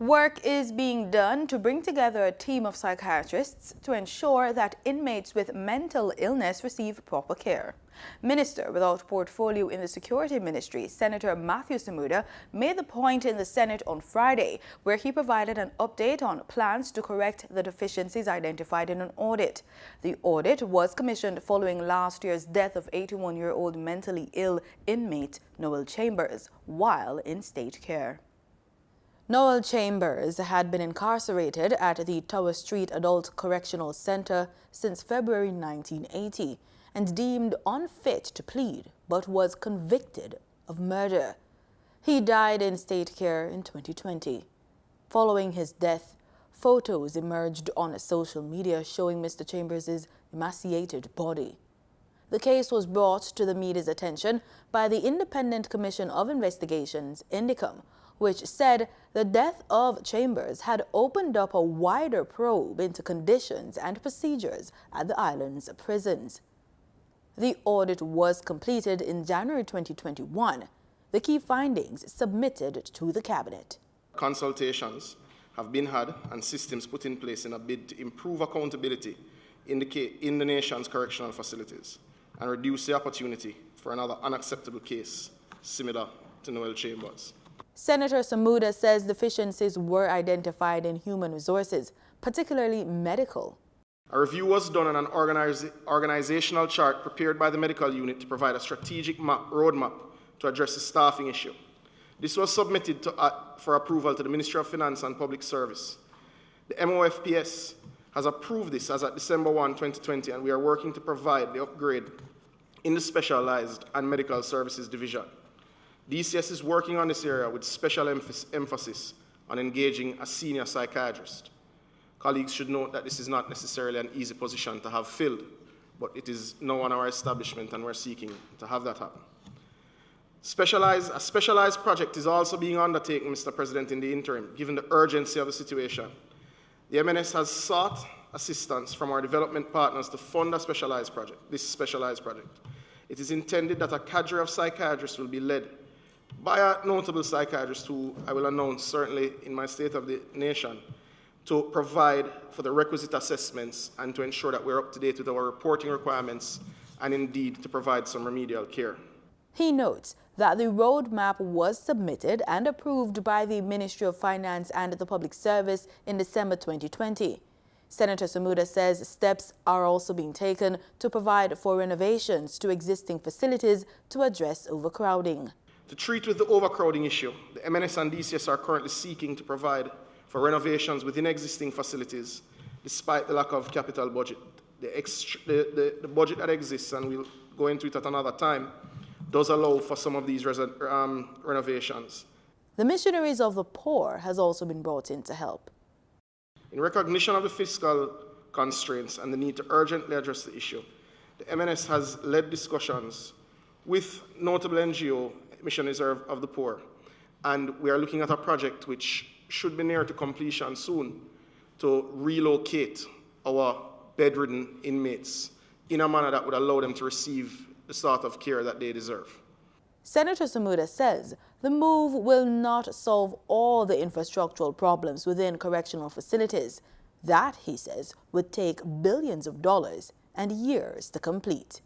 Work is being done to bring together a team of psychiatrists to ensure that inmates with mental illness receive proper care. Minister without portfolio in the Security Ministry, Senator Matthew Samuda, made the point in the Senate on Friday, where he provided an update on plans to correct the deficiencies identified in an audit. The audit was commissioned following last year's death of 81-year-old mentally ill inmate Noel Chambers while in state care. Noel Chambers had been incarcerated at the Tower Street Adult Correctional Center since February 1980 and deemed unfit to plead, but was convicted of murder. He died in state care in 2020. Following his death, photos emerged on social media showing Mr. Chambers' emaciated body. The case was brought to the media's attention by the Independent Commission of Investigations, INDICOM, which said the death of Chambers had opened up a wider probe into conditions and procedures at the island's prisons. The audit was completed in January 2021. The key findings submitted to the Cabinet. Consultations have been had and systems put in place in a bid to improve accountability in the nation's correctional facilities and reduce the opportunity for another unacceptable case similar to Noel Chambers. Senator Samuda says deficiencies were identified in human resources, particularly medical. A review was done on an organizational chart prepared by the medical unit to provide a strategic roadmap to address the staffing issue. This was submitted for approval to the Ministry of Finance and Public Service. The MOFPS has approved this as at December 1, 2020, and we are working to provide the upgrade in the Specialized and Medical Services Division. DCS is working on this area with special emphasis on engaging a senior psychiatrist. Colleagues should note that this is not necessarily an easy position to have filled, but it is now on our establishment and we're seeking to have that happen. A specialized project is also being undertaken, Mr. President, in the interim, given the urgency of the situation. The MNS has sought assistance from our development partners to fund this specialized project. It is intended that a cadre of psychiatrists will be led by a notable psychiatrist who I will announce certainly in my State of the Nation to provide for the requisite assessments and to ensure that we're up to date with our reporting requirements and indeed to provide some remedial care. He notes that the roadmap was submitted and approved by the Ministry of Finance and the Public Service in December 2020. Senator Samuda says steps are also being taken to provide for renovations to existing facilities to address overcrowding. To treat with the overcrowding issue, the MNS and DCS are currently seeking to provide for renovations within existing facilities, despite the lack of capital budget. The budget that exists, and we'll go into it at another time, does allow for some of these renovations. The Missionaries of the Poor has also been brought in to help. In recognition of the fiscal constraints and the need to urgently address the issue, the MNS has led discussions with notable NGO, Missionaries of the Poor, and we are looking at a project which should be near to completion soon to relocate our bedridden inmates in a manner that would allow them to receive the sort of care that they deserve. Senator Samuda says the move will not solve all the infrastructural problems within correctional facilities. That, he says, would take billions of dollars and years to complete.